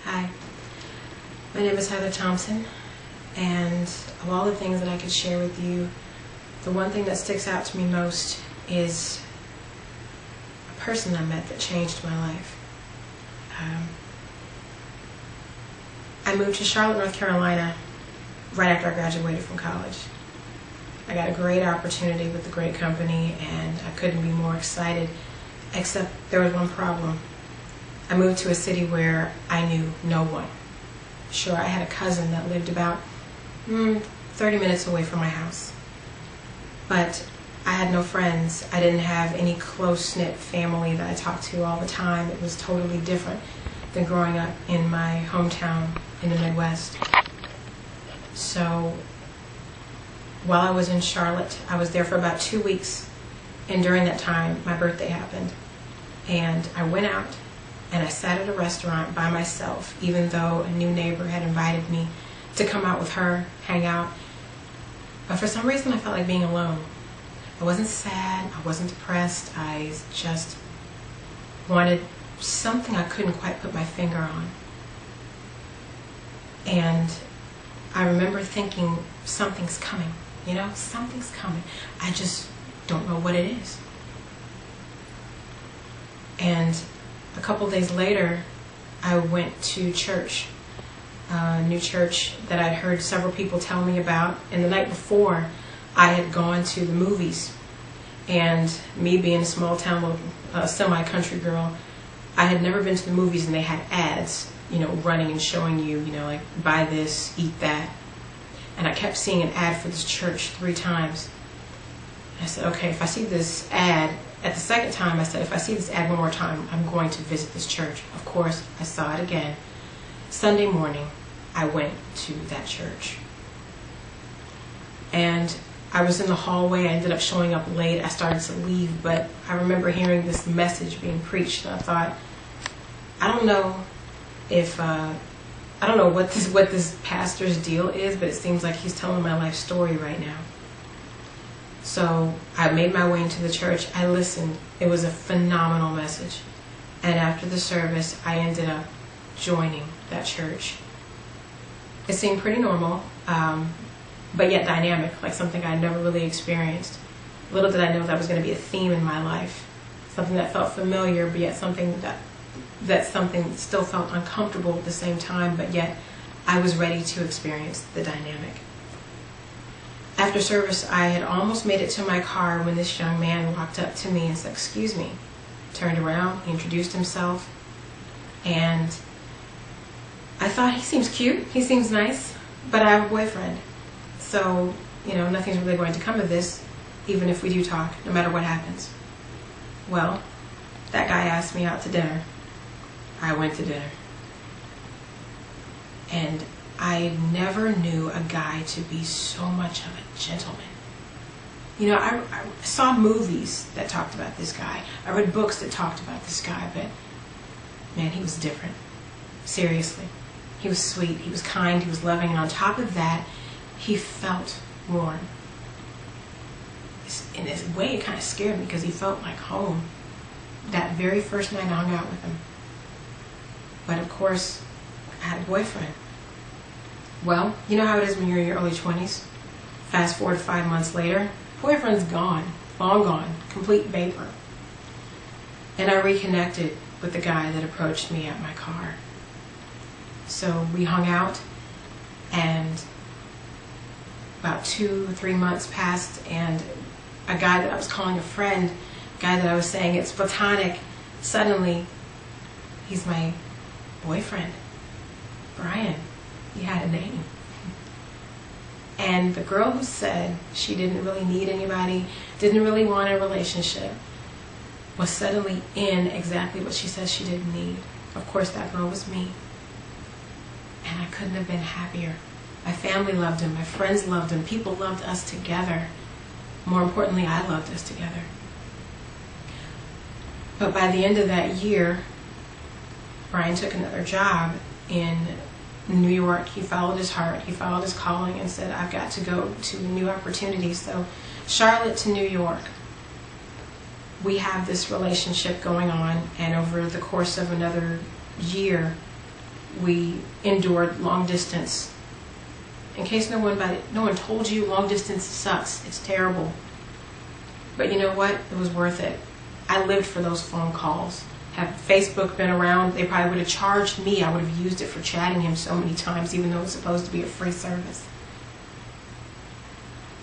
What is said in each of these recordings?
Hi, my name is Heather Thompson, and of all the things that I could share with you, the one thing that sticks out to me most is a person I met that changed my life. I moved to Charlotte, North Carolina right after I graduated from college. I got a great opportunity with a great company, and I couldn't be more excited, except there was one problem. I moved to a city where I knew no one. Sure, I had a cousin that lived about 30 minutes away from my house, but I had no friends. I didn't have any close-knit family that I talked to all the time. It was totally different than growing up in my hometown in the Midwest. So while I was in Charlotte, I was there for about 2 weeks, and during that time my birthday happened, and I went out and I sat at a restaurant by myself, even though a new neighbor had invited me to come out with her, hang out. But for some reason I felt like being alone. I wasn't sad, I wasn't depressed, I just wanted something I couldn't quite put my finger on. And I remember thinking, something's coming, something's coming. I just don't know what it is. And a couple days later, I went to church, a new church that I'd heard several people tell me about. And the night before, I had gone to the movies. And me being a small town, semi-country girl, I had never been to the movies, and they had ads, running and showing you, like, buy this, eat that. And I kept seeing an ad for this church 3 times. I said, okay, if I see this ad, at the second time I said, if I see this ad one more time, I'm going to visit this church. Of course, I saw it again. Sunday morning, I went to that church. And I was in the hallway. I ended up showing up late. I started to leave, but I remember hearing this message being preached, and I thought, I don't know what this pastor's deal is, but it seems like he's telling my life story right now. So I made my way into the church. I listened. It was a phenomenal message. And after the service, I ended up joining that church. It seemed pretty normal, but yet dynamic, like something I'd never really experienced. Little did I know that was going to be a theme in my life. Something that felt familiar, but yet something that still felt uncomfortable at the same time, but yet I was ready to experience the dynamic. After service, I had almost made it to my car when this young man walked up to me and said, "Excuse me." Turned around, he introduced himself, and I thought, he seems cute, he seems nice, but I have a boyfriend. So, nothing's really going to come of this, even if we do talk, no matter what happens. Well, that guy asked me out to dinner. I went to dinner. And I never knew a guy to be so much of a gentleman. I saw movies that talked about this guy. I read books that talked about this guy, but man, he was different. Seriously. He was sweet, he was kind, he was loving, and on top of that, he felt warm. In this way, it kind of scared me because he felt like home. That very first night I hung out with him. But of course, I had a boyfriend. Well, you know how it is when you're in your early 20s? Fast forward 5 months later, boyfriend's gone, long gone, complete vapor. And I reconnected with the guy that approached me at my car. So we hung out, and about 2 or 3 months passed, and a guy that I was calling a friend, a guy that I was saying it's platonic, suddenly he's my boyfriend, Brian. He had a name. And the girl who said she didn't really need anybody, didn't really want a relationship, was suddenly in exactly what she said she didn't need. Of course, that girl was me. And I couldn't have been happier. My family loved him, my friends loved him, people loved us together. More importantly, I loved us together. But by the end of that year, Brian took another job in New York. He followed his heart, he followed his calling, and said, I've got to go to new opportunities. So Charlotte to New York. We have this relationship going on, and over the course of another year, we endured long distance. In case no one told you, long distance sucks. It's terrible. But you know what? It was worth it. I lived for those phone calls. Had Facebook been around, they probably would have charged me. I would have used it for chatting him so many times, even though it was supposed to be a free service.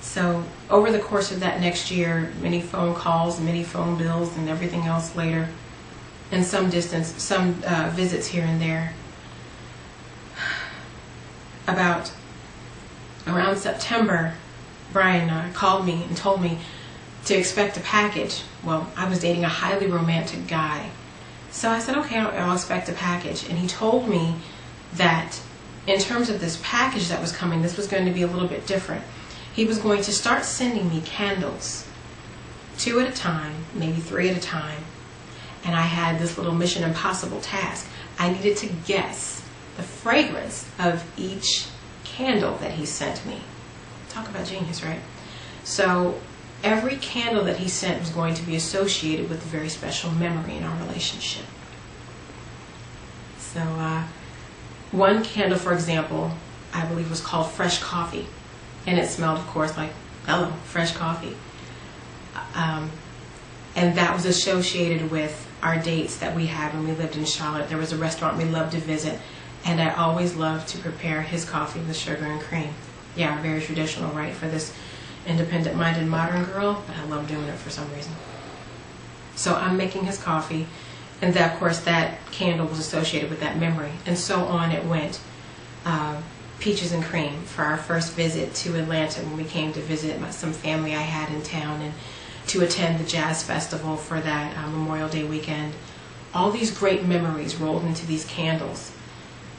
So over the course of that next year, many phone calls, many phone bills, and everything else later, and some visits here and there. Around September, Brian called me and told me to expect a package. Well, I was dating a highly romantic guy. So I said, okay, I'll expect a package. And he told me that in terms of this package that was coming, this was going to be a little bit different. He was going to start sending me candles, 2 at a time, maybe 3 at a time. And I had this little Mission Impossible task. I needed to guess the fragrance of each candle that he sent me. Talk about genius, right? So every candle that he sent was going to be associated with a very special memory in our relationship. So one candle, for example, I believe was called Fresh Coffee. And it smelled, of course, like, hello, fresh coffee. And that was associated with our dates that we had when we lived in Charlotte. There was a restaurant we loved to visit, and I always loved to prepare his coffee with sugar and cream. Yeah, very traditional, right, for this independent-minded modern girl, but I love doing it for some reason. So I'm making his coffee, and that, of course, that candle was associated with that memory, and so on it went. Peaches and cream for our first visit to Atlanta when we came to visit some family I had in town and to attend the jazz festival for that Memorial Day weekend. All these great memories rolled into these candles.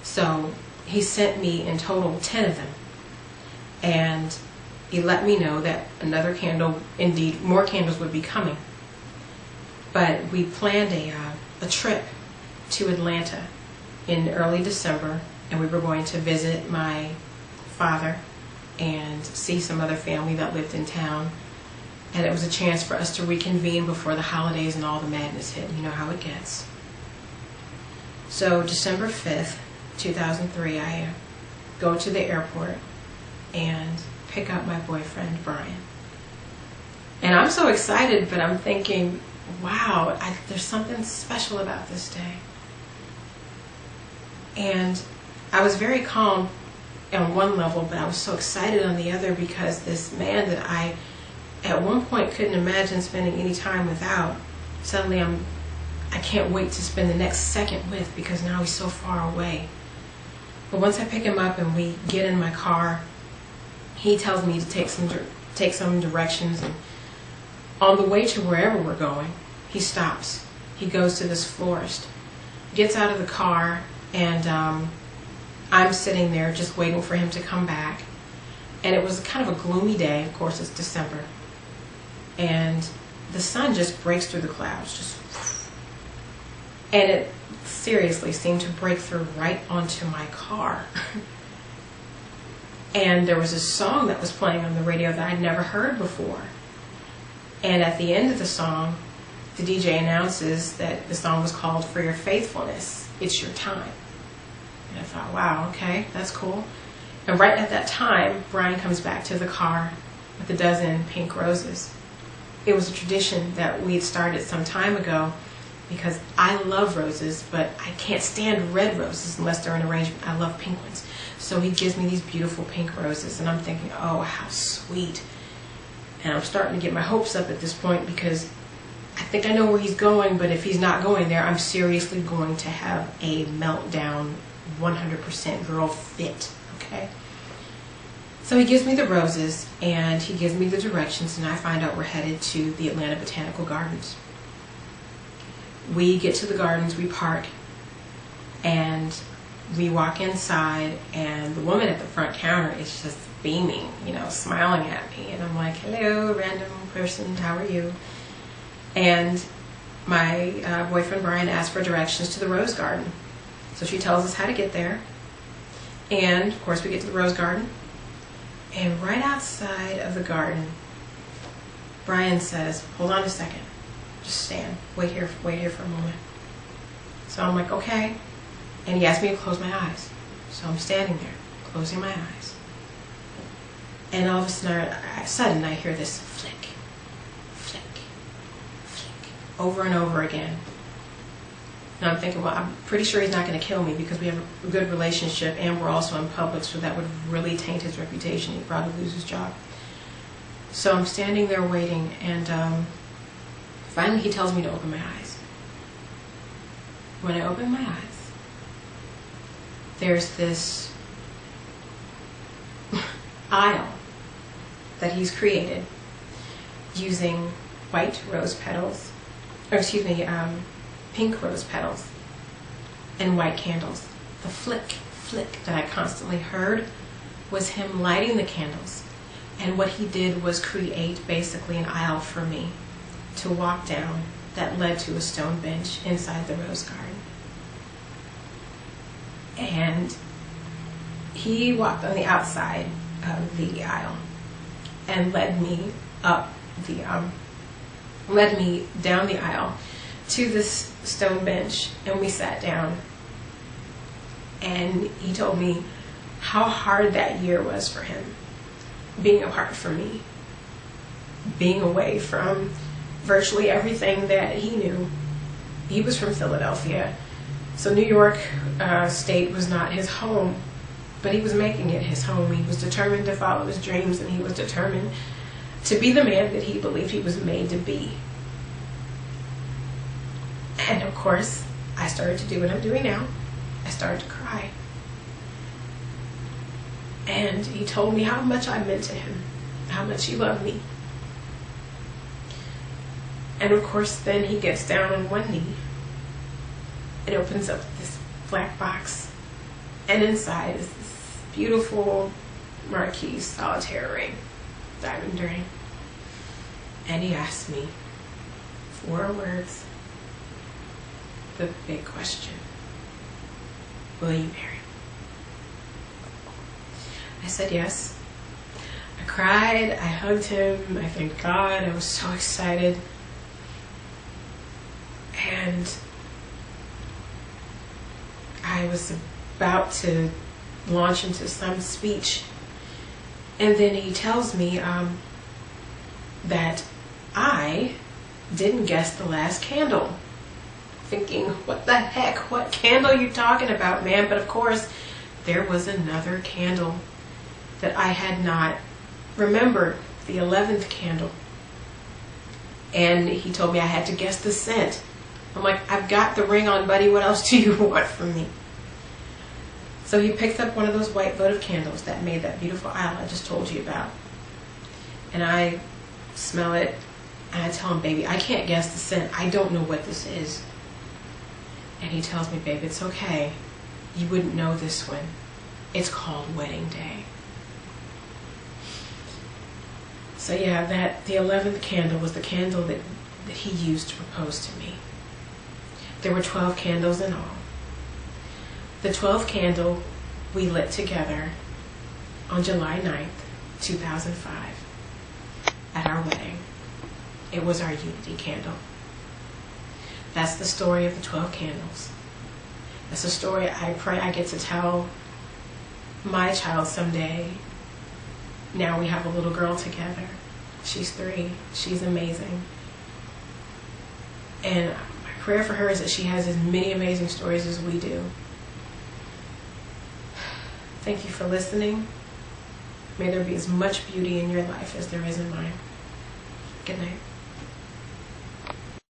So he sent me in total 10 of them. And he let me know that another candle, indeed more candles would be coming. But we planned a trip to Atlanta in early December, and we were going to visit my father and see some other family that lived in town. And it was a chance for us to reconvene before the holidays and all the madness hit. You know how it gets. So December 5th, 2003, I go to the airport and pick up my boyfriend, Brian. And I'm so excited, but I'm thinking, wow, there's something special about this day. And I was very calm on one level, but I was so excited on the other because this man that I at one point couldn't imagine spending any time without, suddenly I can't wait to spend the next second with, because now he's so far away. But once I pick him up and we get in my car, he tells me to take some directions, and on the way to wherever we're going, he stops. He goes to this florist, gets out of the car, and I'm sitting there just waiting for him to come back. And it was kind of a gloomy day. Of course, it's December. And the sun just breaks through the clouds. Just, and it seriously seemed to break through right onto my car. And there was a song that was playing on the radio that I'd never heard before. And at the end of the song, the DJ announces that the song was called For Your Faithfulness, It's Your Time. And I thought, wow, okay, that's cool. And right at that time, Brian comes back to the car with a dozen pink roses. It was a tradition that we had started some time ago, because I love roses, but I can't stand red roses unless they're in arrangement. I love pink ones. So he gives me these beautiful pink roses, and I'm thinking, oh, how sweet. And I'm starting to get my hopes up at this point, because I think I know where he's going, but if he's not going there, I'm seriously going to have a meltdown, 100% girl fit, okay? So he gives me the roses, and he gives me the directions, and I find out we're headed to the Atlanta Botanical Gardens. We get to the gardens, we park, and we walk inside, and the woman at the front counter is just beaming, you know, smiling at me. And I'm like, hello, random person, how are you? And my boyfriend Brian asked for directions to the rose garden. So she tells us how to get there. And, of course, we get to the rose garden. And right outside of the garden, Brian says, hold on a second. Just stand. Wait here for a moment. So I'm like, okay. And he asked me to close my eyes. So I'm standing there, closing my eyes. And all of a sudden I hear this flick, flick, flick, over and over again. And I'm thinking, well, I'm pretty sure he's not going to kill me because we have a good relationship and we're also in public, so that would really taint his reputation. He'd probably lose his job. So I'm standing there waiting, and finally he tells me to open my eyes. When I open my eyes, there's this aisle that he's created using white rose petals, or excuse me, pink rose petals and white candles. The flick, flick that I constantly heard was him lighting the candles. And what he did was create basically an aisle for me to walk down that led to a stone bench inside the rose garden. And he walked on the outside of the aisle and led me down the aisle to this stone bench, and we sat down. And he told me how hard that year was for him, being apart from me, being away from virtually everything that he knew. He was from Philadelphia, so New York State was not his home, but he was making it his home. He was determined to follow his dreams, and he was determined to be the man that he believed he was made to be. And of course, I started to do what I'm doing now. I started to cry. And he told me how much I meant to him, how much he loved me. And of course, then he gets down on one knee and opens up this black box. And inside is this beautiful Marquis solitaire ring, diamond ring. And he asked me 4 words. The big question: will you marry me? I said yes. I cried, I hugged him, I thanked God, I was so excited. And I was about to launch into some speech, and then he tells me that I didn't guess the last candle. Thinking, what the heck? What candle are you talking about, man? But of course, there was another candle that I had not remembered, the 11th candle. And he told me I had to guess the scent. I'm like, I've got the ring on, buddy. What else do you want from me? So he picked up one of those white votive candles that made that beautiful aisle I just told you about. And I smell it, and I tell him, baby, I can't guess the scent. I don't know what this is. And he tells me, babe, it's okay. You wouldn't know this one. It's called Wedding Day. So yeah, the 11th candle was the candle that he used to propose to me. There were 12 candles in all. The 12th candle we lit together on July 9th, 2005, at our wedding. It was our unity candle. That's the story of the 12 candles. That's a story I pray I get to tell my child someday. Now we have a little girl together. She's 3. She's amazing. And my prayer for her is that she has as many amazing stories as we do. Thank you for listening. May there be as much beauty in your life as there is in mine.